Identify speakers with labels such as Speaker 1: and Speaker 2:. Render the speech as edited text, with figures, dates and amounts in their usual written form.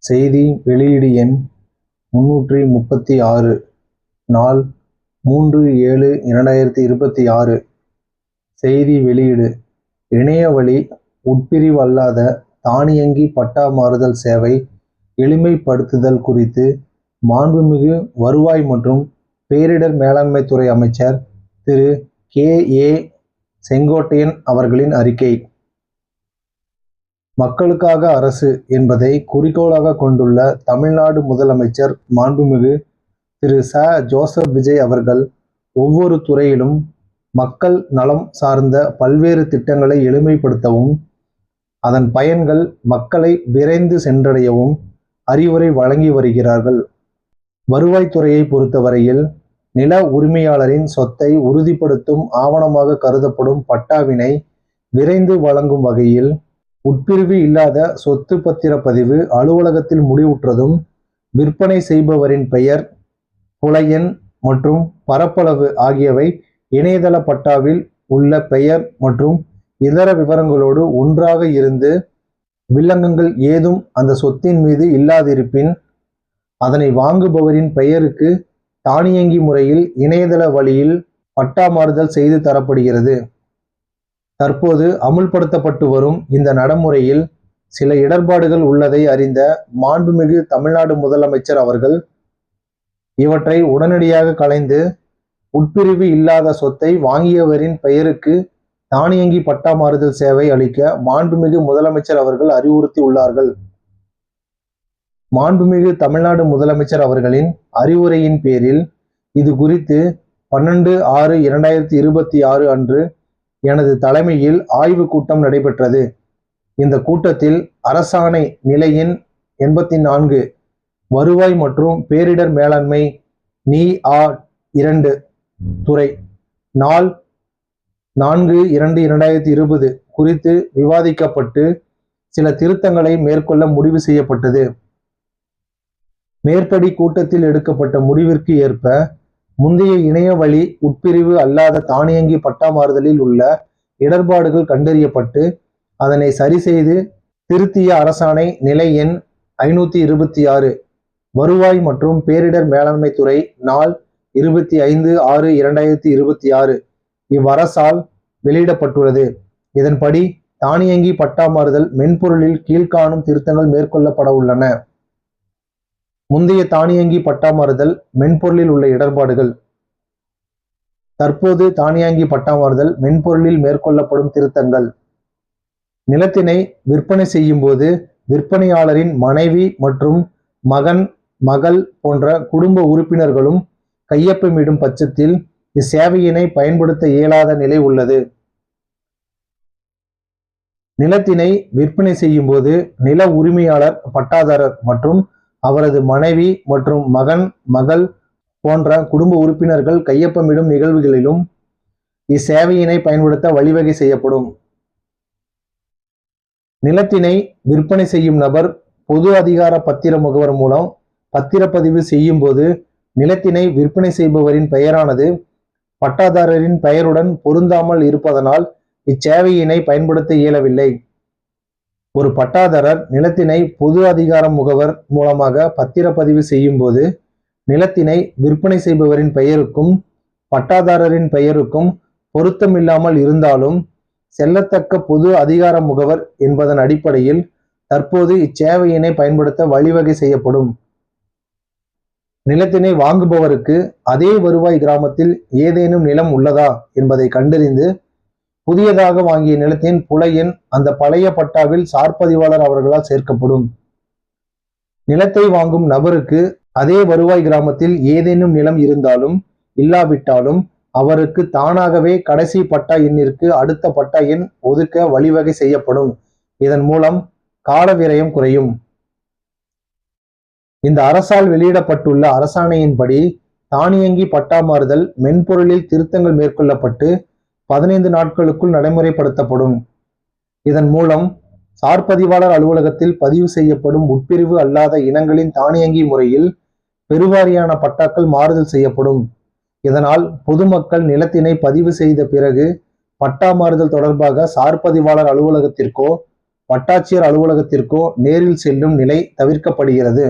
Speaker 1: செய்தி வெளியீடு எண் 336 நாள் 3/7/2026. செய்தி வெளியீடு இணையவழி உட்பிரிவு அல்லாத தானியங்கி பட்டா மாறுதல் சேவை எளிமைப்படுத்துதல் குறித்து மாண்புமிகு வருவாய் மற்றும் பேரிடர் மேலாண்மை துறை அமைச்சர் திரு கே.ஏ. செங்கோட்டையன் அவர்களின் அறிக்கை. மக்களுக்காக அரசு என்பதை குறிக்கோளாக கொண்டுள்ள தமிழ்நாடு முதலமைச்சர் மாண்புமிகு திரு ச. ஜோசப் விஜய் அவர்கள் ஒவ்வொரு துறையிலும் மக்கள் நலம் சார்ந்த பல்வேறு திட்டங்களை எளிமைப்படுத்தவும், அதன் பயன்கள் மக்களை விரைந்து சென்றடையவும் அறிவுரை வழங்கி வருகிறார்கள். வருவாய்த்துறையை பொறுத்தவரையில் நில உரிமையாளரின் சொத்தை உறுதிப்படுத்தும் ஆவணமாக கருதப்படும் பட்டாவினை விரைந்து வழங்கும் வகையில் உட்பிரிவு இல்லாத சொத்து பத்திரப்பதிவு அலுவலகத்தில் முடிவுற்றதும் விற்பனை செய்பவரின் பெயர், புல எண் மற்றும் பரப்பளவு ஆகியவை இணையதள பட்டாவில் உள்ள பெயர் மற்றும் இதர விவரங்களோடு ஒன்றாக இருந்து வில்லங்கங்கள் ஏதும் அந்த சொத்தின் மீது இல்லாதிருப்பின் அதனை வாங்குபவரின் பெயருக்கு தானியங்கி முறையில் இணையதள வழியில் பட்டா மாறுதல் செய்து தரப்படுகிறது. தற்போது அமுல்படுத்தப்பட்டு வரும் இந்த நடைமுறையில் சில இடர்பாடுகள் உள்ளதை அறிந்த மாண்புமிகு தமிழ்நாடு முதலமைச்சர் அவர்கள் இவற்றை உடனடியாக களைந்து உட்பிரிவு இல்லாத சொத்தை வாங்கியவரின் பெயருக்கு தானியங்கி பட்டா மாறுதல் சேவை அளிக்க மாண்புமிகு முதலமைச்சர் அவர்கள் அறிவுறுத்தி உள்ளார்கள். மாண்புமிகு தமிழ்நாடு முதலமைச்சர் அவர்களின் அறிவுரையின் பேரில் இது குறித்து 12/6/2026 அன்று எனது தலைமையில் ஆய்வு கூட்டம் நடைபெற்றது. இந்த கூட்டத்தில் அரசாணை நிலை எண் 84 வருவாய் மற்றும் பேரிடர் மேலாண்மை NIA 2 துறை நாள் 4/2/2020 குறித்து விவாதிக்கப்பட்டு சில திருத்தங்களை மேற்கொள்ள முடிவு செய்யப்பட்டது. மேற்படி கூட்டத்தில் எடுக்கப்பட்ட முடிவிற்கு ஏற்ப முந்தைய இணைய வழி உட்பிரிவு அல்லாத தானியங்கி பட்டா மாறுதலில் உள்ள இடர்பாடுகள் கண்டறியப்பட்டு அதனை சரி செய்து திருத்திய அரசாணை நிலை எண் 526 வருவாய் மற்றும் பேரிடர் மேலாண்மை துறை நாள் 25/6/2026 இவ்வரசால் வெளியிடப்பட்டுள்ளது. இதன்படி தானியங்கி பட்டா மாறுதல் மென்பொருளில் கீழ்காணும் திருத்தங்கள் மேற்கொள்ளப்பட உள்ளன. முந்தைய தானியங்கி பட்டா மாறுதல் மென்பொருளில் உள்ள இடர்பாடுகள். தற்போது தானியங்கி பட்டா மாறுதல் மென்பொருளில் மேற்கொள்ளப்படும் திருத்தங்கள். நிலத்தினை விற்பனை செய்யும் போது விற்பனையாளரின் மனைவி மற்றும் மகன், மகள் போன்ற குடும்ப உறுப்பினர்களும் கையொப்பமிடும் பட்சத்தில் இச்சேவையினை பயன்படுத்த இயலாத நிலை உள்ளது. நிலத்தினை விற்பனை செய்யும் போது நில உரிமையாளர், பட்டாதாரர் மற்றும் அவரது மனைவி மற்றும் மகன், மகள் போன்ற குடும்ப உறுப்பினர்கள் கையொப்பமிடும் நிகழ்வுகளிலும் இச்சேவையினை பயன்படுத்த வழிவகை செய்யப்படும். நிலத்தினை விற்பனை செய்யும் நபர் பொது அதிகார பத்திர முகவர் மூலம் பத்திரப்பதிவு செய்யும் போது நிலத்தினை விற்பனை செய்பவரின் பெயரானது பட்டாதாரரின் பெயருடன் பொருந்தாமல் இருப்பதனால் இச்சேவையினை பயன்படுத்த இயலவில்லை. ஒரு பட்டாதாரர் நிலத்தினை பொது அதிகார முகவர் மூலமாக பத்திரப்பதிவு செய்யும் போது நிலத்தினை விற்பனை செய்பவரின் பெயருக்கும் பட்டாதாரரின் பெயருக்கும் பொருத்தமில்லாமல் இருந்தாலும் செல்லத்தக்க பொது அதிகார முகவர் என்பதன் அடிப்படையில் தற்போது இச்சேவையினை பயன்படுத்த வழிவகை செய்யப்படும். நிலத்தினை வாங்குபவருக்கு அதே வருவாய் கிராமத்தில் ஏதேனும் நிலம் உள்ளதா என்பதை கண்டறிந்து புதியதாக வாங்கிய நிலத்தின் புல எண் அந்த பழைய பட்டாவில் சார்பதிவாளர் அவர்களால் சேர்க்கப்படும். நிலத்தை வாங்கும் நபருக்கு அதே வருவாய் கிராமத்தில் ஏதேனும் நிலம் இருந்தாலும் இல்லாவிட்டாலும் அவருக்கு தானாகவே கடைசி பட்டா எண்ணிற்கு அடுத்த பட்டா எண் ஒதுக்க வழிவகை செய்யப்படும். இதன் மூலம் கால விரயம் குறையும். இந்த அரசால் வெளியிடப்பட்டுள்ள அரசாணையின்படி தானியங்கி பட்டா மாறுதல் மென்பொருளில் திருத்தங்கள் மேற்கொள்ளப்பட்டு 15 நாட்களுக்குள் நடைமுறைப்படுத்தப்படும். இதன் மூலம் சார்பதிவாளர் அலுவலகத்தில் பதிவு செய்யப்படும் உட்பிரிவு அல்லாத இனங்களின் தானியங்கி முறையில் பெருவாரியான பட்டாக்கள் மாறுதல் செய்யப்படும். இதனால் பொதுமக்கள் நிலத்தினை பதிவு செய்த பிறகு பட்டா மாறுதல் தொடர்பாக சார்பதிவாளர் அலுவலகத்திற்கோ வட்டாட்சியர் அலுவலகத்திற்கோ நேரில் செல்லும் நிலை தவிர்க்கப்படுகிறது.